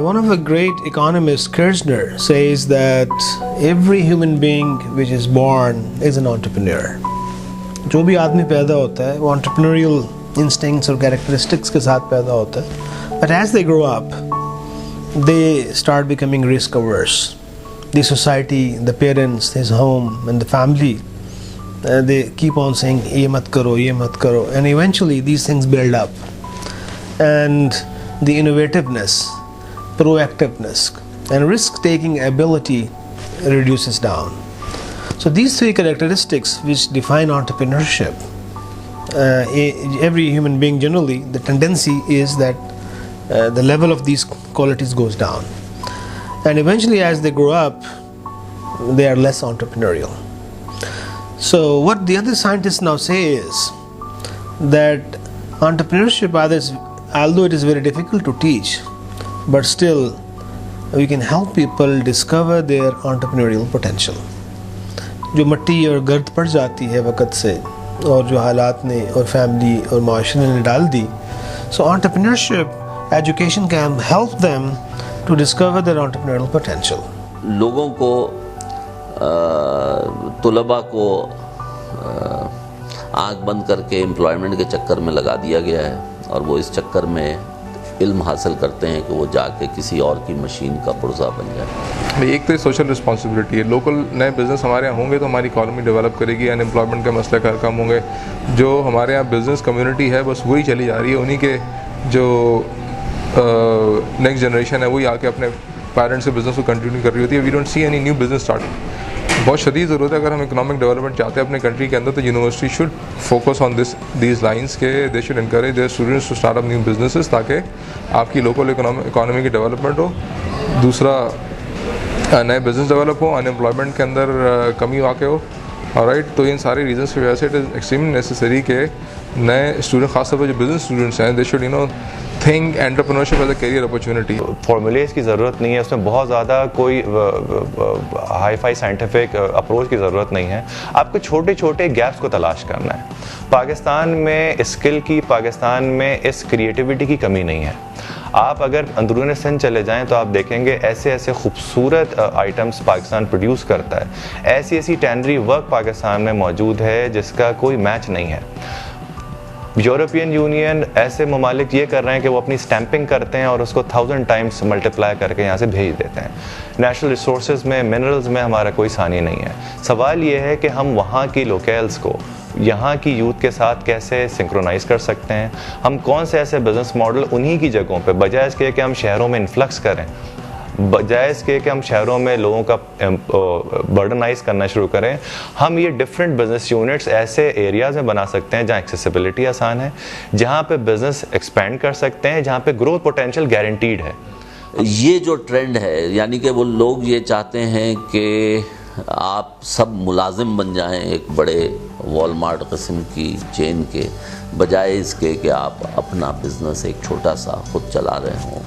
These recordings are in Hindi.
one of the great economists, Kirzner, says that every human being which is born is an entrepreneur. जो भी आदमी पैदा होता है वो entrepreneurial instincts और characteristics के साथ पैदा होता है. But as they grow up, they start becoming risk averse. The society, the parents, his home and the family, they keep on saying ये मत करो, and eventually these things build up, and the innovativeness, proactiveness and risk-taking ability reduces down. So these three characteristics which define entrepreneurship, every human being generally, the tendency is that the level of these qualities goes down, and eventually as they grow up they are less entrepreneurial. So what the other scientists now say is that entrepreneurship, although it is very difficult to teach, but still we can help people discover their entrepreneurial potential. जो मट्टी और गर्द पड़ जाती है वक़्त से और जो हालात ने और फैमिली और माशरे ने डाल दी, so entrepreneurship education can help them to discover their entrepreneurial potential. लोगों को तुलबा को आँख बंद करके एम्प्लॉयमेंट के चक्कर में लगा दिया गया है और वो इस चक्कर में इल्म हासिल करते हैं कि वो जाके किसी और की मशीन का पुर्जा बन जाए. एक तो सोशल रिस्पॉन्सिबिलिटी है. लोकल नए बिज़नेस हमारे यहाँ होंगे तो हमारी इकॉनमी डेवलप करेगी, अनएम्प्लॉयमेंट के मसले कम होंगे. जो हमारे यहाँ बिज़नेस कम्युनिटी है बस वही चली जा रही है. उन्हीं के जो नेक्स्ट जनरेशन है वही आके अपने पेरेंट्स के बिज़नेस को कंटिन्यू कर रही होती है. We don't see any new business starting. बहुत शदीद ज़रूरत है. अगर हम इकोनॉमिक डेवलपमेंट चाहते हैं अपने कंट्री के अंदर तो university should focus on these lines के they should encourage their students to start up new businesses ताकि आपकी लोकल इकोनॉमी की डेवलपमेंट हो. दूसरा, नए बिज़नेस डेवलप हो, अनएम्प्लॉयमेंट के अंदर कमी वाक़ हो. राइट, तो इन सारे रीजंस की वजह से इट इज़ एक्सट्रीमली नेसेसरी के नए स्टूडेंट, खासतौर पर जो बिजनेस स्टूडेंट्स हैं, they should think entrepreneurship as a career opportunity. Formulas की ज़रूरत नहीं है, उसमें बहुत ज़्यादा कोई हाई फाई साइंटिफिक अप्रोच की ज़रूरत नहीं है. आपको छोटे छोटे गैप्स को तलाश करना है. पाकिस्तान में स्किल की, पाकिस्तान में इस क्रिएटिविटी की कमी नहीं है. आप अगर अंदरूनी सिंध चले जाएं तो आप देखेंगे ऐसे ऐसे खूबसूरत आइटम्स पाकिस्तान प्रोड्यूस करता है. ऐसी ऐसी टैनरी वर्क पाकिस्तान में मौजूद है जिसका कोई मैच नहीं है. यूरोपियन यूनियन ऐसे ममालिक ये कर रहे हैं कि वो अपनी स्टैंपिंग करते हैं और उसको 1000 टाइम्स मल्टीप्लाई करके यहाँ से भेज देते हैं. नेशनल रिसोर्सेज में, मिनरल्स में हमारा कोई सानी नहीं है. सवाल ये है कि हम वहाँ की लोकल्स को यहाँ की यूथ के साथ कैसे सिंक्रोनाइज़ कर सकते हैं. हम कौन से ऐसे बिजनेस मॉडल उन्हीं की जगहों पे, बजाय इसके कि हम शहरों में इन्फ्लक्स करें, बजाय इसके कि हम शहरों में लोगों का बर्डनाइज करना शुरू करें, हम ये डिफरेंट बिजनेस यूनिट्स ऐसे एरियाज़ में बना सकते हैं जहाँ एक्सेसिबिलिटी आसान है, जहाँ पे बिजनेस एक्सपेंड कर सकते हैं, जहाँ पे ग्रोथ पोटेंशियल गारंटीड है. ये जो ट्रेंड है, यानी कि वो लोग ये चाहते हैं कि आप सब मुलाजिम बन जाएं एक बड़े वॉलमार्ट किस्म की चेन के, बजाय इसके कि आप अपना बिजनेस एक छोटा सा खुद चला रहे हों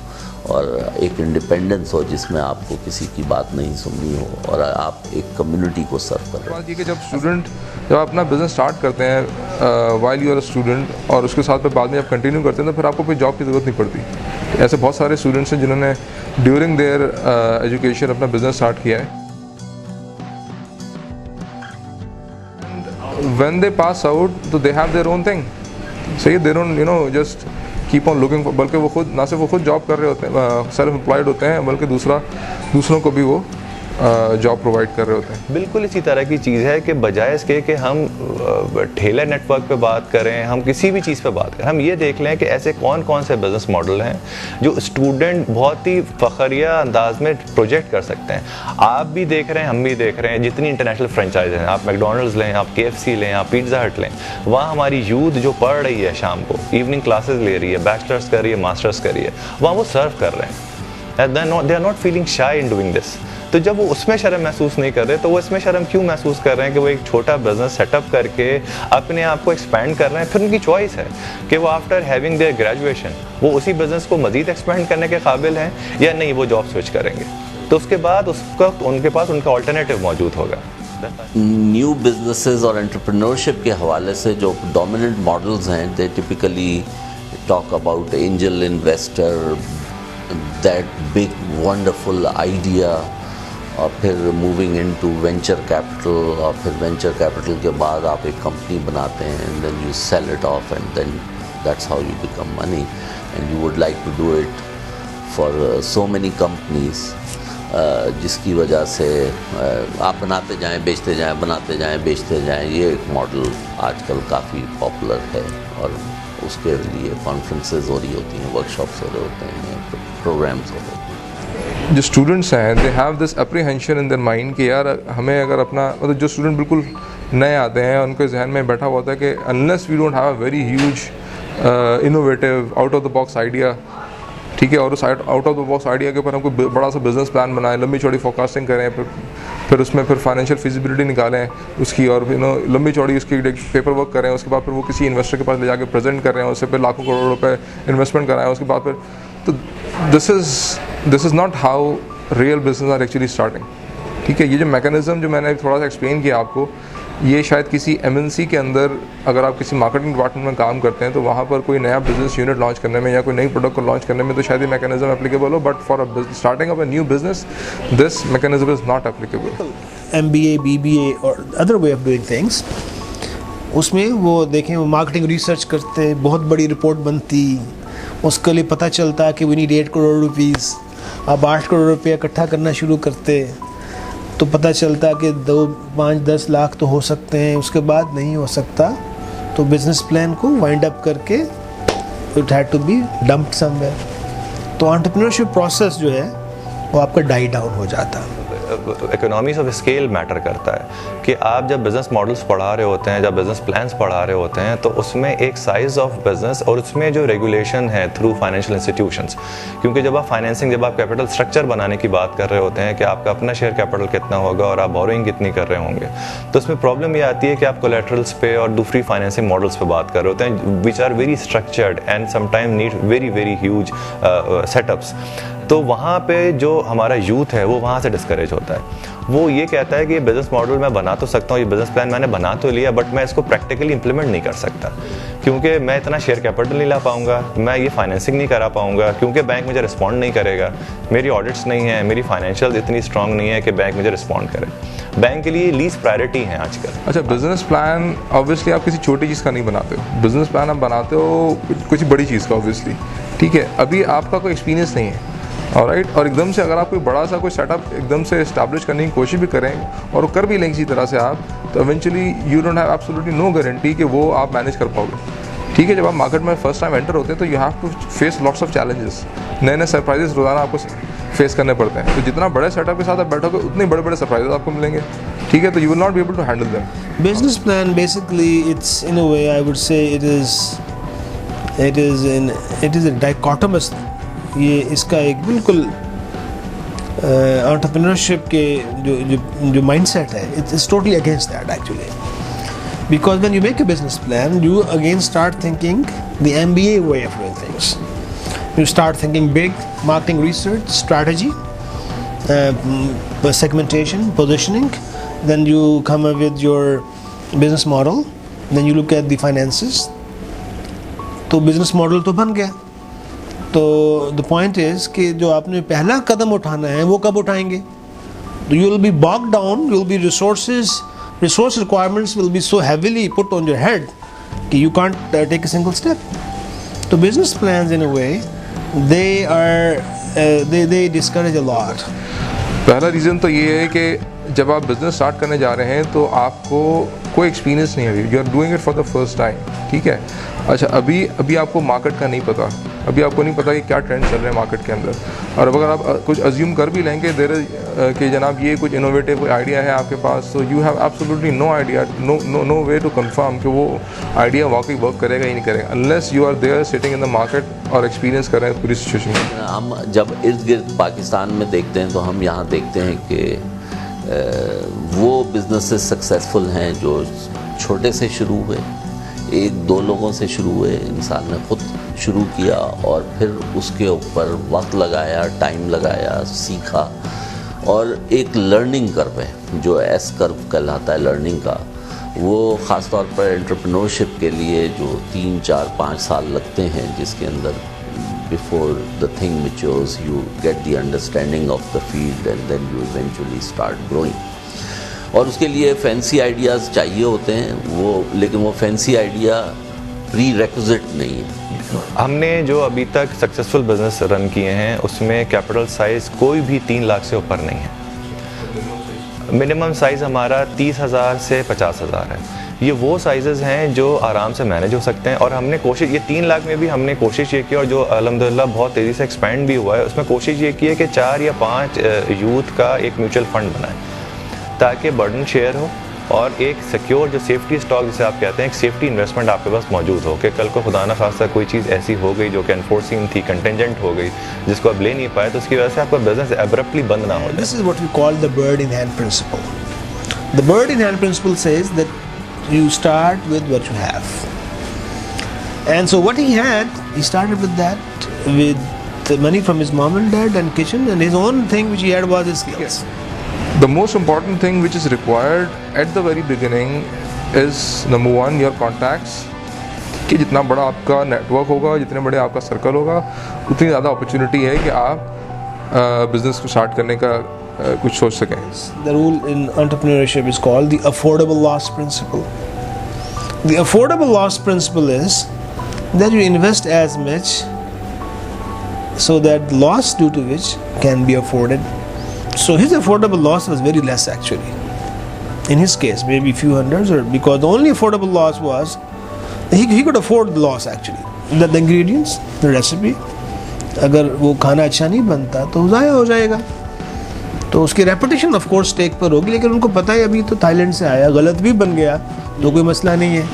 और एक इंडिपेंडेंस हो जिसमें आपको किसी की बात नहीं सुननी हो और आप एक कम्युनिटी को सर्व कर रहे हैं. जब अपना बिजनेस स्टार्ट करते हैं while you are a student और उसके साथ बाद में आप कंटिन्यू करते हैं तो फिर आपको कोई जॉब की ज़रूरत नहीं पड़ती. ऐसे बहुत सारे स्टूडेंट्स हैं जिन्होंने ड्यूरिंग देयर एजुकेशन अपना बिजनेस स्टार्ट किया है. When they pass out, so they have their own thing. So they don't, just keep on looking for. बल्कि वो खुद, ना सिर्फ वो खुद जॉब कर रहे होते हैं, सेल्फ एम्प्लॉयड होते हैं, बल्कि दूसरों को भी वो जॉब प्रोवाइड कर रहे होते हैं. बिल्कुल इसी तरह की चीज़ है कि बजाय इसके कि हम ठेला नेटवर्क पे बात करें, हम किसी भी चीज़ पे बात करें, हम ये देख लें कि ऐसे कौन कौन से बिजनेस मॉडल हैं जो स्टूडेंट बहुत ही फ़खरिया अंदाज में प्रोजेक्ट कर सकते हैं. आप भी देख रहे हैं, हम भी देख रहे हैं, जितनी इंटरनेशनल फ्रेंचाइज हैं, आप मैकडोनल्ड्स लें, आप KFC लें, आप पिज़्ज़ा हट लें, वहाँ हमारी यूथ जो पढ़ रही है, शाम को इवनिंग क्लासेस ले रही है, बैचलर्स कर रही है, मास्टर्स कर रही है, वहाँ वो सर्व कर रहे हैं. दे आर नॉट फीलिंग शाई इन डूइंग दिस. तो जब वो उसमें शर्म महसूस नहीं कर रहे तो वो इसमें शर्म क्यों महसूस कर रहे हैं कि वो एक छोटा बिजनेस सेटअप करके अपने आप को एक्सपेंड कर रहे हैं. फिर उनकी चॉइस है कि वो आफ्टर हैविंग देयर ग्रेजुएशन वो उसी बिजनेस को मजीद एक्सपेंड करने के काबिल हैं या नहीं, वो जॉब स्विच करेंगे. तो उसके बाद उनके पास उनका ऑल्टरनेटिव मौजूद होगा. न्यू बिजनेसेस और एंटरप्रेन्योरशिप के हवाले से जो डोमिनेंट मॉडल्स हैं, दे typically talk about angel investor, that big wonderful idea, और फिर मूविंग इनटू वेंचर कैपिटल, और फिर वेंचर कैपिटल के बाद आप एक कंपनी बनाते हैं and then you sell it off and then that's how you become money, and you would like to do it for so many companies, जिसकी वजह से आप बनाते जाएं, बेचते जाएं, बनाते जाएं, बेचते जाएं। ये एक मॉडल आजकल काफ़ी पॉपुलर है, और उसके लिए कॉन्फ्रेंसेस हो रही होती हैं, वर्कशॉप्स हो रहे होते हैं, प्रोग्राम्स हो रहे होते हैं। जो स्टूडेंट्स हैं they have this apprehension in their mind कि यार हमें अगर अपना, मतलब जो स्टूडेंट बिल्कुल नए आते हैं उनके जहन में बैठा हुआ होता है कि unless we don't have a very huge innovative out of the box idea, ठीक है, और उस out of the box idea के ऊपर हम कोई बड़ा सा बिजनेस प्लान बनाएं, लंबी चौड़ी फोरकास्टिंग करें, फिर उसमें फिर फाइनेंशियल फिजिबिलिटी निकालें उसकी, और लंबी चौड़ी उसकी पेपर वर्क करें, उसके बाद फिर वो किसी इन्वेस्टर के पास ले जाके प्रेजेंट कर रहे हैं, उससे फिर लाखों करोड़ रुपए इन्वेस्टमेंट कराएं, उसके बाद फिर तो this is not how real business are actually starting, ठीक है। ये जो मैकेनिज्म जो मैंने थोड़ा सा एक्सप्लेन किया आपको, ये शायद किसी एमएनसी के अंदर अगर आप किसी मार्केटिंग डिपार्टमेंट में काम करते हैं तो वहाँ पर कोई नया बिजनेस यूनिट लॉन्च करने में या कोई नई प्रोडक्ट को लॉन्च करने में तो शायद ये मैकेनिज्म एप्लीकेबल हो, but for starting of a new business this mechanism is not applicable. MBA, BBA और other way of doing things, उसमें वो देखें, वो मार्केटिंग रिसर्च करते, बहुत बड़ी रिपोर्ट बनती, उसके लिए पता चलता कि वी नीड 8 करोड़ रुपीज़, आप 8 करोड़ रुपये इकट्ठा करना शुरू करते तो पता चलता कि 2, 5, 10 लाख तो हो सकते हैं, उसके बाद नहीं हो सकता, तो बिजनेस प्लान को वाइंड अप करके it had to be dumped somewhere. तो एंटरप्रेन्योरशिप प्रोसेस जो है वो आपका डाई डाउन हो जाता है। इकोनॉमीज ऑफ स्केल मैटर करता है कि आप जब बिज़नेस मॉडल्स पढ़ा रहे होते हैं, जब बिज़नेस प्लान्स पढ़ा रहे होते हैं, तो उसमें एक साइज़ ऑफ बिज़नेस और उसमें जो रेगुलेशन है थ्रू फाइनेंशियल इंस्टीट्यूशंस, क्योंकि जब आप फाइनेंसिंग, जब आप कैपिटल स्ट्रक्चर बनाने की बात कर रहे होते हैं कि आपका अपना शेयर कैपिटल कितना होगा और आप बोरोइंग कितनी कर रहे होंगे, तो उसमें प्रॉब्लम ये आती है कि आप कोलैटरल्स पे और दूसरी फाइनेंसिंग मॉडल्स पे बात कर रहे होते हैं which are very structured and sometime need very very huge setups. तो वहाँ पे जो हमारा यूथ है वो वहाँ से डिस्करेज होता है, वो ये कहता है कि ये बिज़नेस मॉडल मैं बना तो सकता हूँ, ये बिज़नेस प्लान मैंने बना तो लिया, बट मैं इसको प्रैक्टिकली इंप्लीमेंट नहीं कर सकता क्योंकि मैं इतना शेयर कैपिटल नहीं ला पाऊंगा, मैं ये फाइनेंसिंग नहीं करा पाऊंगा क्योंकि बैंक मुझे रिस्पॉन्ड नहीं करेगा, मेरी ऑडिट्स नहीं है, मेरी फाइनेंशियल इतनी स्ट्रांग नहीं है कि बैंक मुझे रिस्पॉन्ड करे। बैंक के लिए लीस्ट प्रायोरिटी है आजकल। अच्छा, बिजनेस प्लान ऑब्वियसली आप किसी छोटी चीज़ का नहीं बनाते हो, बिजनेस प्लान आप बनाते हो कुछ बड़ी चीज़ का ऑब्वियसली, ठीक है। अभी आपका कोई एक्सपीरियंस नहीं है, ऑलराइट, और एकदम से अगर आप कोई बड़ा सा कोई सेटअप एकदम से इस्टेब्लिश करने की कोशिश भी करें और वो कर भी लेंगे इसी तरह से आप, तो eventually you don't have absolutely no guarantee कि वो आप मैनेज कर पाओगे, ठीक है। जब आप मार्केट में फर्स्ट टाइम एंटर होते हैं तो you have to face lots of challenges, नए नए सरप्राइजेस रोजाना आपको फेस करने पड़ते हैं, तो जितना बड़े सेटअप के साथ आप बैठोगे उतने बड़े बड़े सरप्राइजेस आपको मिलेंगे, ठीक है, तो you will not be able to handle them. Business plan basically it's in a way I would say it is a dichotomous, ये इसका एक बिल्कुल एंटरप्रेन्योरशिप के जो माइंडसेट है, it is totally against that actually, because when you make a business plan you again start thinking the MBA way of doing things. You start thinking big, marketing research, strategy, segmentation, positioning, then you come up with your business model, then you look at the finances, तो business model तो बन गया, तो the point is कि जो आपने पहला कदम उठाना है वो कब उठाएंगे, you will be bogged down, you will be resource requirements will be so heavily put on your head that you can't take a single step. So business plans in a way they discourage a lot. पहला रीज़न तो ये है कि जब आप बिज़नेस स्टार्ट करने जा रहे हैं तो आपको कोई एक्सपीरियंस नहीं है, अभी you are doing it for the first time, ठीक है। अच्छा, अभी आपको मार्केट का नहीं पता, अभी आपको नहीं पता कि क्या ट्रेंड चल रहे हैं मार्केट के अंदर, और अगर आप कुछ अज्यूम कर भी लेंगे कि जनाब ये कुछ इनोवेटिव कोई आइडिया है आपके पास, तो you have absolutely no idea, no way to confirm कि वो आइडिया वाकई वर्क करेगा ही नहीं करेगा, unless you are there sitting in the market और एक्सपीरियंस कर रहे हैं पूरी सिचुएशन में। हम जब इर्द गिर्द पाकिस्तान में देखते हैं तो हम यहाँ देखते हैं कि वो बिजनेसेस सक्सेसफुल हैं जो छोटे से शुरू हुए, 1-2 लोगों से शुरू हुए, इंसान ने खुद शुरू किया और फिर उसके ऊपर वक्त लगाया, टाइम लगाया, सीखा, और एक लर्निंग कर्व है जो एस कर्व कहलाता है लर्निंग का, वो ख़ास तौर पर एंटरप्रेन्योरशिप के लिए जो 3, 4, 5 साल लगते हैं, जिसके अंदर before the thing matures, you get the understanding of the field and then you eventually start growing. और उसके लिए फैंसी आइडियाज़ चाहिए होते हैं वो, लेकिन वो फैंसी आइडिया प्री रेक्विजिट नहीं है। हमने जो अभी तक सक्सेसफुल बिजनेस रन किए हैं उसमें कैपिटल साइज कोई भी 3 लाख से ऊपर नहीं है। मिनिमम साइज़ हमारा 30,000 से 50,000 है। ये वो साइजेस हैं जो आराम से मैनेज हो सकते हैं और हमने कोशिश, ये 3 लाख में भी हमने कोशिश ये की और जो अल्हम्दुलिल्लाह बहुत तेज़ी से एक्सपेंड भी हुआ है, उसमें कोशिश ये की है कि 4 या 5 यूथ का एक म्यूचुअल फंड बनाएं ताकि बर्डन शेयर हो और एक सिक्योर जो सेफ्टी स्टॉक जिसे आप कहते हैं, एक सेफ्टी इन्वेस्टमेंट आपके पास मौजूद हो कि कल को खुदा ना खास्ता कोई चीज़ ऐसी हो गई जो कि अनफोर्सीन थी, कंटेंजेंट हो गई, जिसको आप ले नहीं पाए, तो उसकी वजह से आपका बिजनेस एब्रप्टली बंद ना हो जाए। This is what we call the bird in hand principle. The bird in hand principle says that you start with what you have. And so what he had, he started with that, with the money from his mom and dad and kitchen, and his own thing which he had was his skills. The most important thing which is required at the very beginning is number 1 your contacts, कि जितना बड़ा आपका नेटवर्क होगा, जितने बड़े आपका सर्कल होगा, उतनी ज़्यादा अपॉर्चुनिटी है कि आप बिजनेस को स्टार्ट करने का कुछ सोच सकें। The rule in entrepreneurship is called the affordable loss principle. The affordable loss principle is that you invest as much so that loss due to which can be afforded. So his affordable loss was very less actually. In his case, maybe few hundreds, or because the only affordable loss was he could afford the loss actually. The ingredients, the recipe, अगर वो खाना अच्छा नहीं बनता तो ज़ाया हो जाएगा, तो उसकी रेपुटेशन ऑफ कोर्स स्टेक पर होगी, लेकिन उनको पता है अभी तो थाईलैंड से आया, गलत भी बन गया तो कोई मसला नहीं है।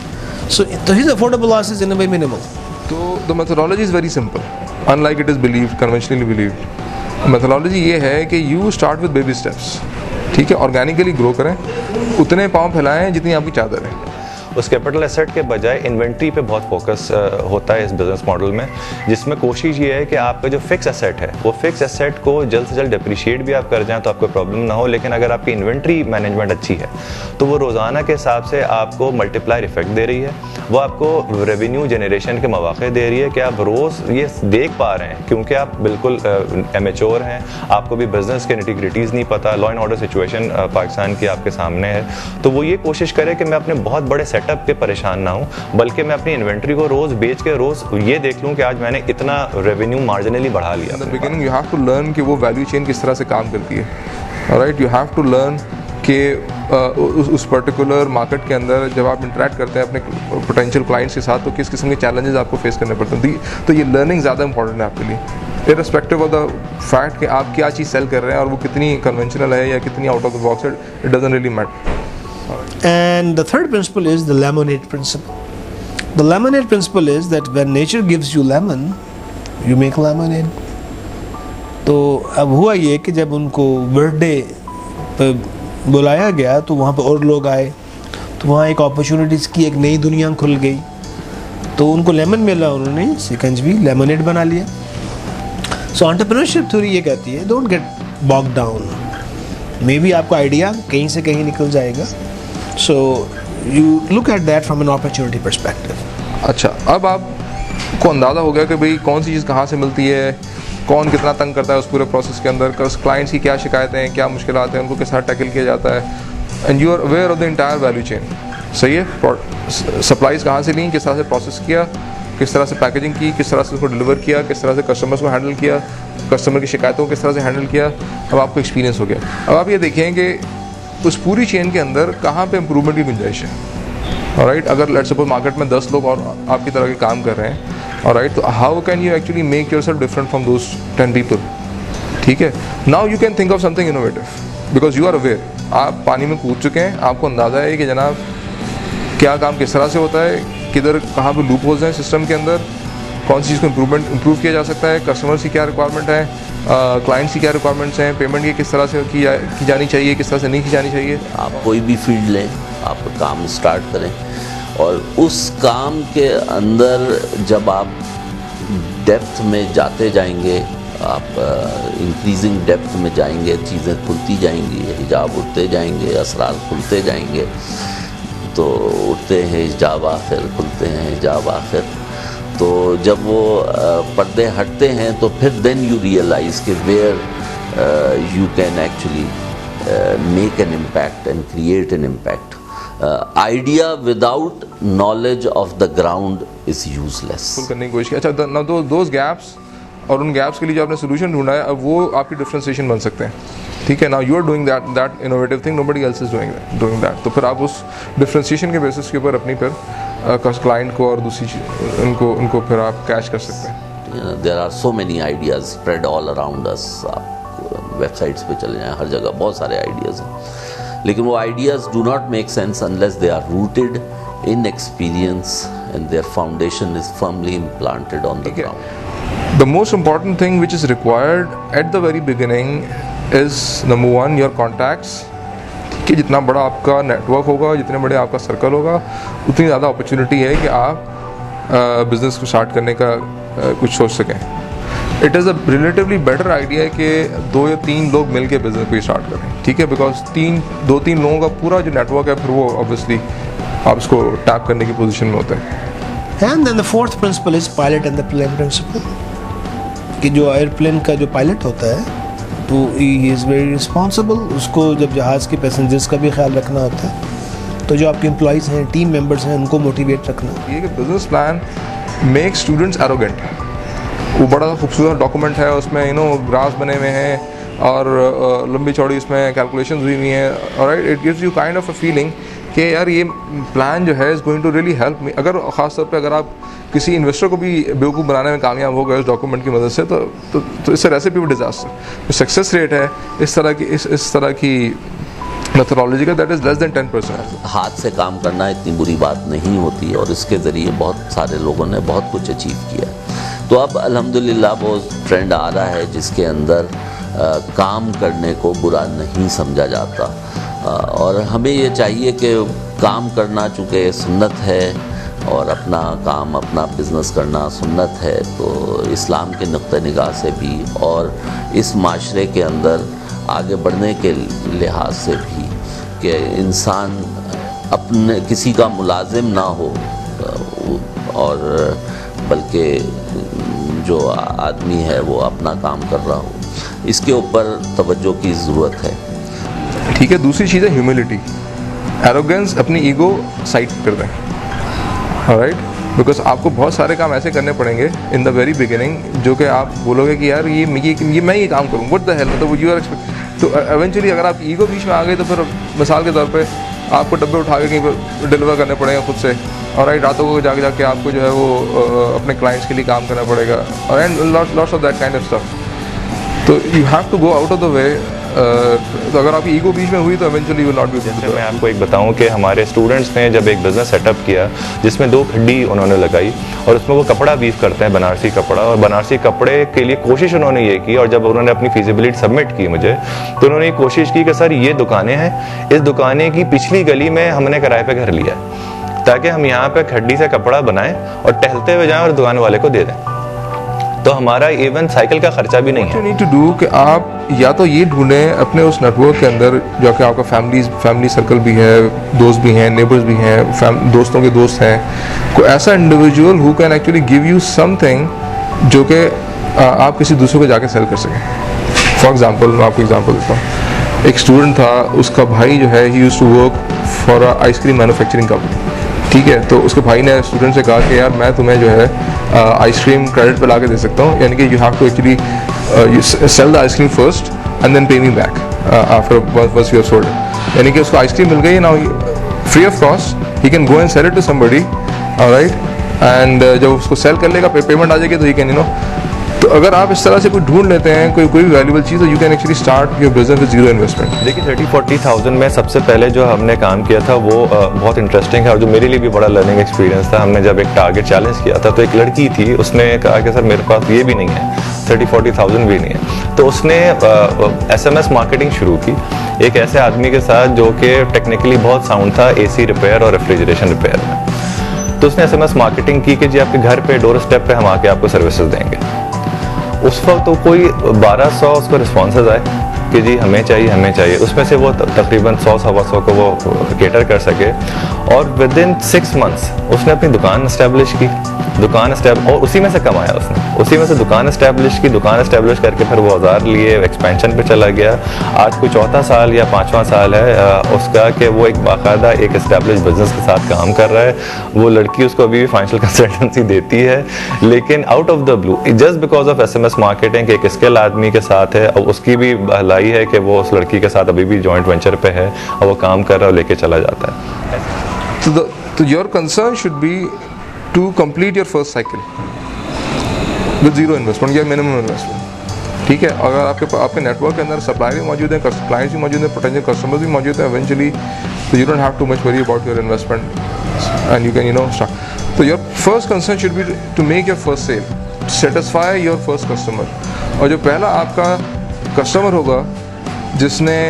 So his affordable loss is in a way minimal. तो the methodology is very simple, unlike it is believed, conventionally believed. Methodology ये है कि you start with baby steps, ठीक है, ऑर्गेनिकली ग्रो करें, उतने पाँव फैलाएं जितनी आपकी चादर है। उस कैपिटल एसेट के बजाय इन्वेंट्री पे बहुत फोकस होता है इस बिज़नेस मॉडल में, जिसमें कोशिश ये है कि आपका जो फिक्स एसेट है वो फिक्स एसेट को जल्द से जल्द डिप्रिशिएट भी आप कर जाएं तो आपको प्रॉब्लम ना हो, लेकिन अगर आपकी इन्वेंट्री मैनेजमेंट अच्छी है तो वो रोज़ाना के हिसाब से आपको मल्टीप्लायर इफेक्ट दे रही है, वो आपको रेवेन्यू जनरेशन के मौके दे रही है कि आप रोज़ ये देख पा रहे हैं, क्योंकि आप बिल्कुल एमेच्योर हैं, आपको भी बिज़नेस के निटी-ग्रिटीज़ नहीं पता, law and order situation Pakistan की आपके सामने है, तो वो ये कोशिश करे कि मैं अपने बहुत बड़े सेटअप पे परेशान ना हूँ, बल्कि मैं अपनी इन्वेंट्री को रोज़ बेच के रोज़ ये देख लूँ कि आज मैंने इतना रेवेन्यू मार्जिनली बढ़ा लिया। In the beginning you have to learn कि वो वैल्यू चेन किस तरह से काम करती है, alright, you have to learn कि उस पर्टिकुलर मार्केट के अंदर जब आप इंटरेक्ट करते हैं अपने पोटेंशियल क्लाइंट्स के साथ तो किस किस्म के चैलेंजेस आपको फेस करने पड़ते हैं, तो ये लर्निंग ज़्यादा इंपॉर्टेंट है आपके लिए, इररिस्पेक्टिव ऑफ द फैक्ट कि आप क्या चीज़ सेल कर रहे हैं और वो कितनी कन्वेंशनल है या कितनी आउट ऑफ द बॉक्स है, it doesn't really matter. And the third principle is the lemonade principle. The lemonade principle is that when nature gives you lemon, you make lemonade. तो अब हुआ ये कि जब उनको बर्थडे पे बुलाया गया तो वहाँ पे और लोग आए, तो वहाँ एक अपॉर्चुनिटीज़ की एक नई दुनिया खुल गई, तो उनको लेमन मिला, उन्होंने शिकंजवी लेमनेड बना लिया। सो एंटरप्रेन्योरशिप थ्योरी ये कहती है don't get bog down, maybe आपका आइडिया कहीं से कहीं निकल जाएगा, so you look at that from an opportunity perspective. अच्छा, अब आपको अंदाज़ा हो गया कि भाई कौन सी चीज़ कहाँ से मिलती है, कौन कितना तंग करता है उस पूरे प्रोसेस के अंदर, क्लाइंट्स की क्या शिकायतें हैं, क्या मुश्किलात हैं, उनको किस तरह टैकल किया जाता है, and you are aware of the entire value chain. सही है, सप्लाईज कहाँ से ली, किस तरह से प्रोसेस किया, किस तरह से पैकेजिंग की, किस तरह से उसको डिलीवर किया, किस तरह से कस्टमर्स को हैंडल किया, कस्टमर की शिकायतों को किस तरह से हैंडल किया, अब आपको एक्सपीरियंस हो गया। अब आप ये देखें कि उस पूरी चेन के अंदर कहाँ पे इम्प्रूवमेंट की गुंजाइश है, ऑलराइट, अगर लेट्स सपोज मार्केट में 10 लोग और आपकी तरह के काम कर रहे हैं, ऑलराइट, तो how can you actually make yourself different from those 10 people, ठीक है। Now you can think of something innovative because you are aware, आप पानी में कूद चुके हैं, आपको अंदाज़ा है कि जनाब क्या काम किस तरह से होता है, किधर कहाँ पे लूप होल्स हैं सिस्टम के अंदर, कौन सी चीज़ को इम्प्रूव किया जा सकता है, कस्टमर्स की क्या रिक्वायरमेंट है, क्लाइंट्स की क्या रिक्वायरमेंट्स हैं, पेमेंट की किस तरह से की जानी चाहिए, किस तरह से नहीं की जानी चाहिए। आप कोई भी फील्ड लें, आप काम स्टार्ट करें और उस काम के अंदर जब आप डेप्थ में जाते जाएंगे, आप इंक्रीजिंग डेप्थ में जाएंगे, चीज़ें खुलती जाएंगी, हिजाब उठते जाएंगे, असरार खुलते जाएंगे, तो उठते हैं हिजाब आखिर, खुलते हैं हिजाब आखिर, तो जब वो पर्दे हटते हैं तो फिर देन यू रियलाइज कि where you can actually make an impact and create an impact. Idea without knowledge of the ground is useless. करने की कोशिश की. अच्छा, ना दोज गैप्स और उन गैप्स के लिए जो आपने सोल्यूशन ढूंढा है, अब वो आपकी डिफरेंशिएशन बन सकते हैं. ठीक है, now you are doing that innovative thing, nobody else is doing that. तो फिर आप उस डिफरेंशिएशन के बेसिस के ऊपर अपनी फिर क्लाइंट को और दूसरी उनको फिर आप कैच कर सकते हैं. There are so many ideas spread all around us. आप वेबसाइट्स पे चले जाएं, हर जगह बहुत सारे आइडियाज हैं, लेकिन वो ideas do not make sense unless they are rooted in experience and their foundation is firmly implanted on the ground. The most important thing which is required at the very beginning is number one, your contacts. ठीक है, जितना बड़ा आपका नेटवर्क होगा, जितने बड़े आपका सर्कल होगा, उतनी ज़्यादा अपॉर्चुनिटी है कि आप बिजनेस को स्टार्ट करने का कुछ सोच सकें. It is a relatively better idea है कि 2 या 3 लोग मिलकर बिजनेस को स्टार्ट करें. ठीक है, बिकॉज 2-3 लोगों का पूरा जो नेटवर्क है, फिर वो ऑब्वियसली आप उसको टैप करने की पोजीशन में होते हैं. And then the fourth principle is pilot and the plane principle. कि जो एयरप्लेन का जो पायलट होता है तो he is very responsible. उसको जब जहाज़ के पैसेंजर्स का भी ख्याल रखना होता है, तो जो आपके एम्प्लॉइज़ हैं, टीम मेंबर्स हैं, उनको मोटिवेट रखना. ये कि business plan make students arrogant. वो बड़ा खूबसूरत डॉक्यूमेंट है, उसमें ग्राफ्स बने हुए हैं और लंबी चौड़ी उसमें कैलकुलेशंस हुई हुई हैं. Alright, it gives you kind of a feeling कि यार ये प्लान जो है is going to really help me. अगर ख़ास तौर पे अगर आप किसी इन्वेस्टर को भी बेवकूफ़ बनाने में कामयाब हो गए उस डॉक्यूमेंट की मदद से, तो इससे रेसिपी ऑफ डिजास्टर. जो सक्सेस रेट है इस तरह की मेथोडोलॉजी का, दैट इज़ लेस देन 10%. हाथ से काम करना इतनी बुरी बात नहीं होती और इसके ज़रिए बहुत सारे लोगों ने बहुत कुछ अचीव किया. तो अब अल्हम्दुलिल्लाह वो ट्रेंड आ रहा है जिसके अंदर काम करने को बुरा नहीं समझा जाता. और हमें ये चाहिए कि काम करना चूँकि सुन्नत है और अपना काम अपना बिज़नेस करना सुन्नत है, तो इस्लाम के नुक्ते निगाह से भी और इस माशरे के अंदर आगे बढ़ने के लिहाज से भी कि इंसान अपने किसी का मुलाजिम ना हो और बल्कि जो आदमी है वो अपना काम कर रहा हो, इसके ऊपर तवज्जो की ज़रूरत है. ठीक है, दूसरी चीज़ है ह्यूमिलिटी. एरोगेंस, अपनी ईगो साइड कर दें. ऑलराइट, बिकॉज आपको बहुत सारे काम ऐसे करने पड़ेंगे इन द वेरी बिगिनिंग जो कि आप बोलोगे कि यार ये मैं ये काम करूँ, व्हाट द हेल, मतलब यू आर एक्सपेक्ट. तो एवेंचुअली अगर आप ईगो बीच में आ गई तो फिर मिसाल के तौर पे आपको डब्बे उठा के कहीं पर डिलीवर करने पड़ेंगे खुद से. ऑलराइट, रातों को जाके आपको जो है वो अपने क्लाइंट्स के लिए काम करना पड़ेगा. Alright, lots of that kind of stuff. तो you have to go out of the way. तो अगर आपकी ईगो बीच में हुई तो इवेंचुअली विल नॉट बी. जैसे मैं आपको एक बताऊं कि हमारे स्टूडेंट्स ने जब एक बिज़नेस सेटअप किया जिसमें 2 खड्डी उन्होंने लगाई और उसमें वो कपड़ा वीव करते हैं, बनारसी कपड़ा, और बनारसी कपड़े के लिए कोशिश उन्होंने ये की. और जब उन्होंने अपनी फिजिबिलिटी सबमिट की मुझे, तो उन्होंने ये कोशिश की कि सर ये दुकानें हैं, इस दुकानें की पिछली गली में हमने किराए पे घर लिया ताकि हम यहाँ पे खड्डी से कपड़ा बनाएं और टहलते हुए जाएं और दुकान वाले को दे दें. तो हमारा इवन साइकिल का खर्चा भी नहीं है. नीड टू डू कि आप या तो ये ढूंढें अपने उस नेटवर्क के अंदर जो कि आपका फैमिली सर्कल भी है, दोस्त भी हैं, नेबर्स भी हैं, दोस्तों के दोस्त हैं, कोई ऐसा individual who can actually give you something जो कि आप किसी दूसरे को जाके सेल कर सकें. फॉर एग्जांपल, मैं आपको एग्जांपल देता हूँ. एक स्टूडेंट था, उसका भाई जो है ही used to work for a ice cream manufacturing company. ठीक है, तो उसके भाई ने स्टूडेंट से कहा कि यार मैं तुम्हें जो है आइसक्रीम क्रेडिट पे ला के दे सकता हूँ, यानी कि you have to actually sell the ice cream first and then pay me back after once you have sold. यानी कि उसको आइसक्रीम मिल गई, now free of cost he can go and sell it to somebody. Alright, and जब उसको सेल कर लेगा, पेमेंट आ जाएगी, तो ही कैन तो अगर आप इस तरह से कोई ढूंढ लेते हैं कोई भी वैल्यूबल चीज़, तो you can actually start your business with zero investment. देखिए 30-40,000 में सबसे पहले जो हमने काम किया था वो बहुत इंटरेस्टिंग है और जो मेरे लिए भी बड़ा लर्निंग एक्सपीरियंस था. हमने जब एक टारगेट चैलेंज किया था तो एक लड़की थी, उसने कहा कि सर मेरे पास ये भी नहीं है, 30-40,000 भी नहीं है. तो उसने SMS मार्केटिंग शुरू की एक ऐसे आदमी के साथ जो कि टेक्निकली बहुत साउंड था AC रिपेयर और रेफ्रिजरेशन रिपेयर में. तो उसने SMS मार्केटिंग की कि जी आपके घर पे डोर स्टेप पे हम आके आपको सर्विसेज देंगे. उस वक्त तो कोई 1200 उसको रिस्पॉन्सेज आए कि जी हमें चाहिए, उसमें से वो तकरीबन 100-125 को वो केटर कर सके। और विद इन 6 मंथ्स उसने अपनी दुकान इस्टेब्लिश की, और उसी में से कमाया उसने, उसी में से दुकान इस्टेब्लिश करके फिर वो औजार लिए, एक्सपेंशन पे चला गया। आज कोई 4था साल या 5वां साल है उसका कि वो एक बाकायदा एक इस्टेब्लिश बिजनेस के साथ काम कर रहा है। वो लड़की उसको अभी भी फाइनेंशियल कंसल्टेंसी देती है, लेकिन out of the blue just because of SMS marketing एक स्किल आदमी के साथ है, और उसकी भी भलाई है कि वो उस लड़की के साथ अभी भी जॉइंट वेंचर पे है और वो काम कर रहा है और लेके चला जाता है। तो your concern should be to complete your first cycle with zero investment या minimum investment। ठीक है, अगर आपके नेटवर्क के अंदर सप्लायर भी मौजूद है, क्लाइंट्स भी मौजूद हैं, पोटेंशियल कस्टमर्स भी मौजूद हैं, eventually so you don't have too much worry about your investment and you can start। तो your first concern should be to make your first sale, satisfy your first customer। और जो पहला आपका कस्टमर होगा जिसने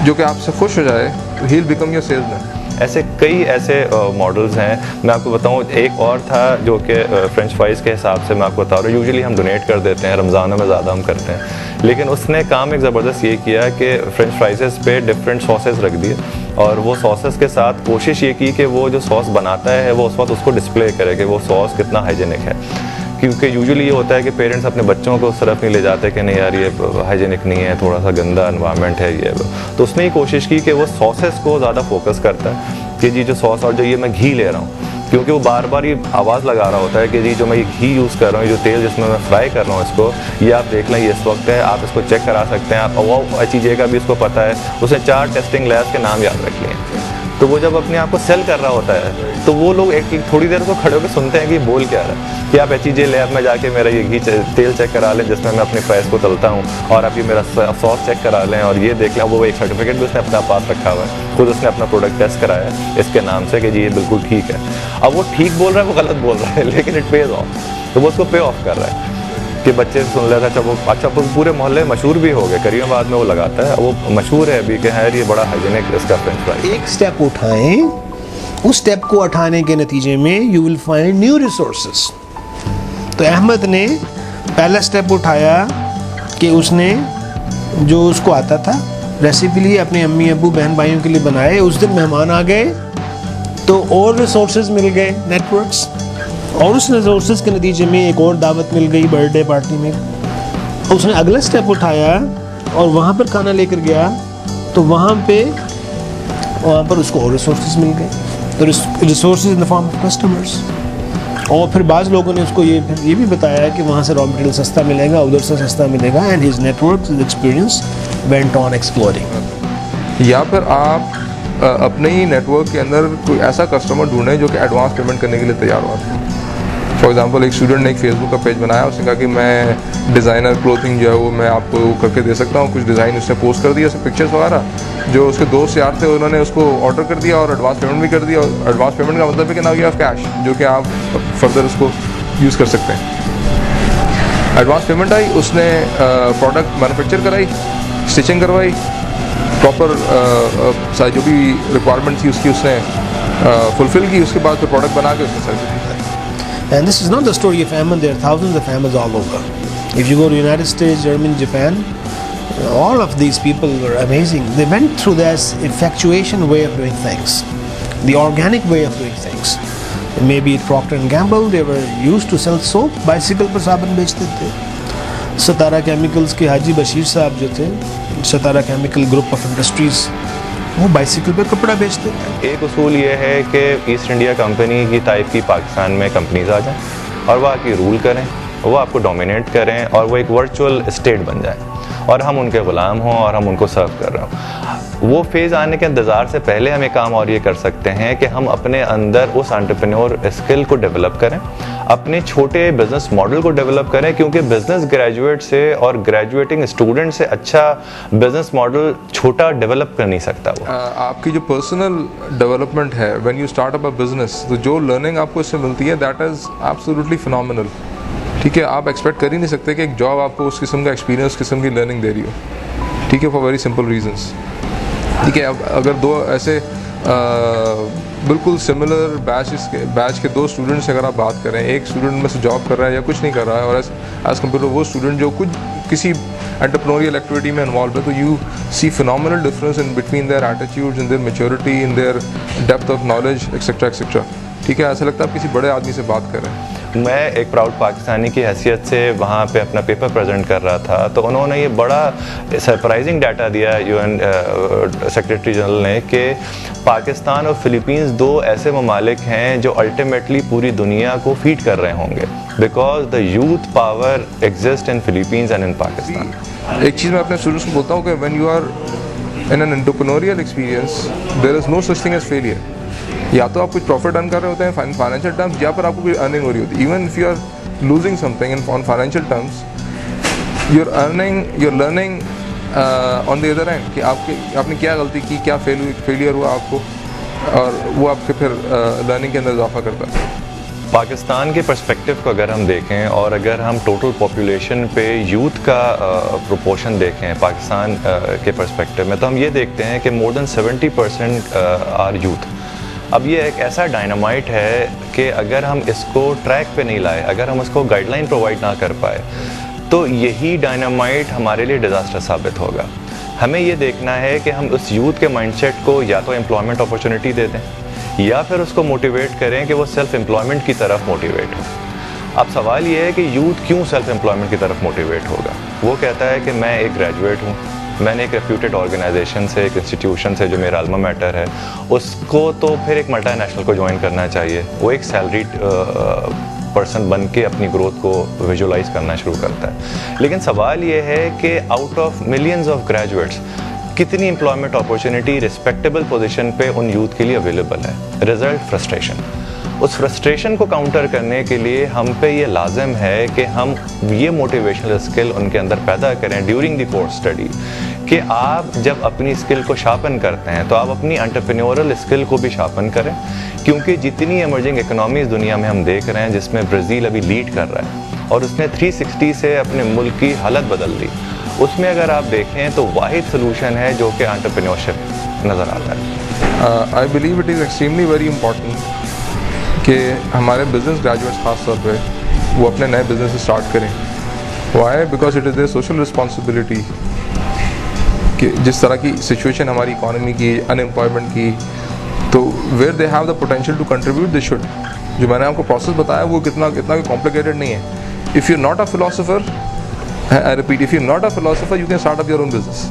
जो कि आपसे खुश हो जाए, he'll become your salesman। ऐसे कई ऐसे मॉडल्स हैं। मैं आपको बताऊं, एक और था जो कि फ्रेंच फ्राइज़ के हिसाब से मैं आपको बता रहा हूँ। यूजुअली हम डोनेट कर देते हैं, रमज़ानों में ज़्यादा हम करते हैं, लेकिन उसने काम एक ज़बरदस्त ये किया कि फ्रेंच फ्राइज़ पे डिफरेंट सॉसेस रख दिए, और वो सॉसेस के साथ कोशिश ये की कि वो जो सॉस बनाता है वो उस वक्त उसको डिस्प्ले करे कि वो सॉस कितना हाइजीनिक है। क्योंकि यूजुअली ये होता है कि पेरेंट्स अपने बच्चों को उस तरफ नहीं ले जाते कि नहीं यार ये हाइजीनिक नहीं है, थोड़ा सा गंदा एनवायरनमेंट है ये। तो उसने ये कोशिश की कि वो सॉसेस को ज़्यादा फोकस करता है कि जी जो सॉस, और जो ये मैं घी ले रहा हूँ, क्योंकि वो बार बार ये आवाज़ लगा रहा होता है कि जी जो मैं ये घी यूज़ कर रहा हूँ, जो तेल जिसमें मैं फ्राई कर रहा हूँ इसको, ये आप देख लें ये इस वक्त है, आप इसको चेक करा सकते हैं। आप वो चीज़ें का भी उसको पता है, उसने 4 टेस्टिंग लैब्स के नाम याद रख लिए। तो वो जब अपने आप को सेल कर रहा होता है तो वो लोग एक थोड़ी देर को खड़े होकर सुनते हैं कि बोल क्या रहा है, कि आप HEJ लैब में जाके मेरा ये घी तेल चेक करा लें जिसमें मैं अपने फ्राइज़ को तलता हूँ, और आप ये मेरा सॉस चेक करा लें और ये देख लें। वो एक सर्टिफिकेट भी उसने अपने पास रखा हुआ है, खुद उसने अपना प्रोडक्ट टेस्ट कराया है इसके नाम से कि जी ये बिल्कुल ठीक है। अब वो ठीक बोल रहा है, वो गलत बोल रहा है, लेकिन इट पेज ऑफ, तो वो उसको पे ऑफ कर रहा है कि बच्चे सुन लेते हैं। अच्छा वो पूरे मोहल्ले मशहूर भी हो गए, करीमाबाद में वो लगाता है, वो मशहूर है अभी कि है ये बड़ा हाइजीनिक इसका फ्रेंच फ्राई। एक स्टेप उठाएं, उस स्टेप को उठाने के नतीजे में you will find new resources. तो अहमद ने पहला स्टेप उठाया कि उसने जो उसको आता था रेसिपी लिए अपने अम्मी अबू बहन भाइयों के लिए बनाए। उस दिन मेहमान आ गए तो और रिसोर्सेज मिल गए, नेटवर्क्स, और उस रिसोर्सेज के नतीजे में एक और दावत मिल गई बर्थडे पार्टी में। उसने अगला स्टेप उठाया और वहाँ पर खाना लेकर गया, तो वहाँ पर उसको और रिसोर्सेज मिल गए, तो resources in the form of customers. और फिर बाज़ लोगों ने उसको ये भी बताया कि वहाँ से रॉ मटेरियल सस्ता मिलेगा, उधर से सस्ता मिलेगा, and his network his experience went on exploring. या फिर आप अपने ही नेटवर्क के अंदर कोई ऐसा कस्टमर ढूंढें जो कि एडवांस पेमेंट करने के लिए तैयार हो। फॉर एग्जांपल एक स्टूडेंट ने एक फेसबुक का पेज बनाया, उसने कहा कि मैं डिज़ाइनर क्लोथिंग जो है वो मैं आपको करके दे सकता हूँ। कुछ डिज़ाइन उसने पोस्ट कर दिया, उसमें पिक्चर्स वगैरह, जो उसके दोस्त यार थे उन्होंने उसको ऑर्डर कर दिया और एडवांस पेमेंट भी कर दिया। और एडवांस पेमेंट का मतलब है कि नाउ यू हैव कैश, जो कि आप फर्दर उसको यूज़ कर सकते हैं। एडवांस पेमेंट आई, उसने प्रोडक्ट मैनुफैक्चर कराई, स्टिचिंग करवाई, प्रॉपर जो भी रिक्वायरमेंट थी उसकी उसने फुलफिल की। उसके बाद फिर प्रोडक्ट बना के उसने service the. And this is not the story of Ahmed. There are thousands of Ahmeds all over. If you go to United States, Germany, Japan, all of these people were amazing. They went through this effectuation way of doing things, the organic way of doing things. Maybe at Procter & Gamble, they were used to sell soap. Bicycle पर साबुन बेचते थे। सतारा केमिकल्स के हाजी बशीर साहब जो थे, सतारा केमिकल ग्रुप ऑफ इंडस्ट्रीज, वो बाइसिकल पे कपड़ा बेचते थे। एक उसूल ये है कि ईस्ट इंडिया कंपनी की टाइप की पाकिस्तान में कंपनीज आ जाएं और वो आके रूल करें, वो आपको डोमिनेट करें और वो एक वर्चुअल स्टेट बन जाए और हम उनके ग़ुलाम हों और हम उनको सर्व कर रहे हों। वो फेज़ आने के इंतज़ार से पहले हम एक काम और ये कर सकते हैं कि हम अपने अंदर उस एंटरप्रेन्योर स्किल को डेवलप करें, अपने छोटे बिजनेस मॉडल को डेवलप करें, क्योंकि बिजनेस ग्रेजुएट से और ग्रेजुएटिंग स्टूडेंट से अच्छा बिजनेस मॉडल छोटा डेवलप कर नहीं सकता। वो आपकी जो पर्सनल डेवलपमेंट है when you start up a business, तो जो लर्निंग आपको इससे मिलती है दैट इज़ एब्सोल्युटली फिनोमिनल। ठीक है, आप एक्सपेक्ट कर ही नहीं सकते कि एक जॉब आपको उस किस्म का एक्सपीरियंस, उस किस्म की लर्निंग दे रही हो। ठीक है, फॉर वेरी सिंपल रीजंस। ठीक है, अब अगर दो ऐसे बिल्कुल सिमिलर बैच के दो स्टूडेंट्स से अगर आप बात करें, एक स्टूडेंट में से जॉब कर रहा है या कुछ नहीं कर रहा है, और एज कम्पेयर टू वो स्टूडेंट जो कुछ किसी एंटरप्रेन्योरियल एक्टिविटी में इन्वॉल्व है, तो you see phenomenal difference in between their attitudes, in their maturity, in their depth of knowledge etcetera etcetera. ठीक है, ऐसा लगता है आप किसी बड़े आदमी से बात कर रहे हैं। मैं एक प्राउड पाकिस्तानी की हैसियत से वहाँ पे अपना पेपर प्रेजेंट कर रहा था, तो उन्होंने ये बड़ा सरप्राइजिंग डाटा दिया यूएन सेक्रेटरी जनरल ने कि पाकिस्तान और फिलीपींस दो ऐसे ममालिक हैं जो अल्टीमेटली पूरी दुनिया को फीड कर रहे होंगे, because the youth power exist in Philippines and in Pakistan. एक चीज़ मैं अपने स्टूडेंट्स को बोलता हूँ कि when you are in an entrepreneurial experience there is no such thing as failure. या तो आप कुछ प्रॉफिट अर्न कर रहे होते हैं फाइनेंशियल टर्म्स, या पर आपको कोई अर्निंग हो रही होती है। Even if you are losing something in on financial terms, you are learning on the other end कि आपने क्या गलती की, क्या फेलियर हुआ आपको, और वो आपके फिर लर्निंग के अंदर इजाफा करता है। पाकिस्तान के पर्सपेक्टिव को अगर हम देखें और अगर हम टोटल पॉपुलेशन पे यूथ का प्रोपोर्शन देखें पाकिस्तान के पर्सपेक्टिव में, तो हम ये देखते हैं कि मोर देन 70% आर यूथ। अब ये एक ऐसा डायनामाइट है कि अगर हम इसको ट्रैक पे नहीं लाए, अगर हम उसको गाइडलाइन प्रोवाइड ना कर पाए, तो यही डायनामाइट हमारे लिए डिज़ास्टर साबित होगा। हमें ये देखना है कि हम उस यूथ के माइंडसेट को या तो एम्प्लॉयमेंट अपॉर्चुनिटी दे दें, या फिर उसको मोटिवेट करें कि वो सेल्फ एम्प्लॉयमेंट की तरफ मोटिवेट हो। अब सवाल ये है कि यूथ क्यों सेल्फ एम्प्लॉयमेंट की तरफ मोटिवेट होगा? वो कहता है कि मैं एक ग्रेजुएट हूँ, मैंने एक रेप्यूटेड ऑर्गेनाइजेशन से, एक इंस्टीट्यूशन से जो मेरा अल्मा मैटर है, उसको तो फिर एक मल्टीनेशनल को ज्वाइन करना चाहिए। वो एक सैलरीड पर्सन बन के अपनी ग्रोथ को विजुअलाइज करना शुरू करता है। लेकिन सवाल ये है कि out of millions of graduates कितनी एम्प्लॉयमेंट अपॉर्चुनिटी रिस्पेक्टेबल पोजीशन पे उन यूथ के लिए अवेलेबल है? Result frustration. उस फ्रस्ट्रेशन को काउंटर करने के लिए हम पे ये लाजिम है कि हम ये मोटिवेशनल स्किल उनके अंदर पैदा करें ड्यूरिंग द कोर्स स्टडी, कि आप जब अपनी स्किल को शार्पन करते हैं तो आप अपनी एंटरप्रेन्योरल स्किल को भी शार्पन करें, क्योंकि जितनी इमर्जिंग इकोनॉमीज दुनिया में हम देख रहे हैं, जिसमें ब्राज़ील अभी लीड कर रहा है और उसने 360 से अपने मुल्क की हालत बदल दी, उसमें अगर आप देखें तो वाहिद सोल्यूशन है जो कि एंटरप्रेन्योरशिप नज़र आता है। I believe it is extremely very important कि हमारे बिजनेस ग्रेजुएट्स खास तौर पे वो अपने नए बिजनेस स्टार्ट करें। Why? Because it is their social responsibility कि जिस तरह की सिचुएशन हमारी इकॉनमी की, अनएम्प्लॉयमेंट की, तो where they have the potential to contribute they should. जो मैंने आपको प्रोसेस बताया वो कितना कॉम्प्लिकेटेड नहीं है। If you not a philosopher, I repeat, if you not a philosopher you can start up your own business,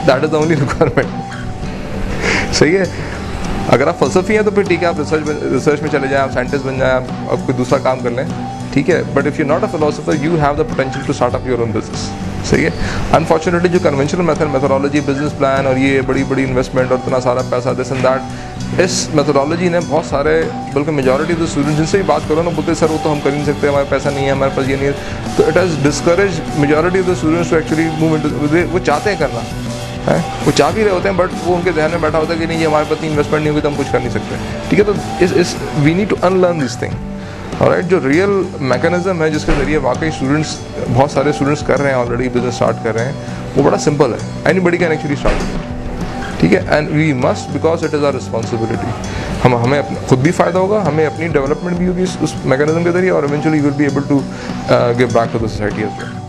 that is the only requirement. सही है? अगर आप फलसफी हैं तो फिर ठीक है, आप रिसर्च में चले जाएं, आप साइंटिस्ट बन जाएं, आप कोई दूसरा काम कर लें, ठीक है। But if you not a philosopher you have the potential to start up your own business. सही है? अनफॉर्चुनेटली जो कन्वेंशनल मेथोडोलॉजी, बिजनेस प्लान और ये बड़ी बड़ी इन्वेस्टमेंट और इतना सारा पैसा दिस एंड दैट, इस मेथोडोलॉजी ने बहुत सारे, बल्कि मेजॉरिटी ऑफ द स्टूडेंट्स जिनसे भी बात करो ना, बोलते सर वो तो हम कर ही नहीं सकते, हमारे पैसा नहीं है, हमारे पास ये नहीं है। तो it has discourage majority of the students to actually move into, वो चाहते हैं करना है, वो चाह भी रहे होते हैं, बट वो उनके ध्यान में बैठा होता है कि नहीं ये हमारे पास इन्वेस्टमेंट नहीं होगी तो हम कुछ कर नहीं सकते। ठीक है, तो इस we need to unlearn this thing. Alright, जो रियल मैकेनिज्म है जिसके ज़रिए वाकई स्टूडेंट्स, बहुत सारे स्टूडेंट्स कर रहे हैं ऑलरेडी, बिजनेस स्टार्ट कर रहे हैं, वो बड़ा सिंपल है। Anybody can actually start. ठीक है, and we must, because it is our responsibility. हमें अपना खुद भी फ़ायदा होगा, हमें अपनी डेवलपमेंट भी होगी उस मैकेनिज्म के जरिए, और eventually will be able to give back to the society as well.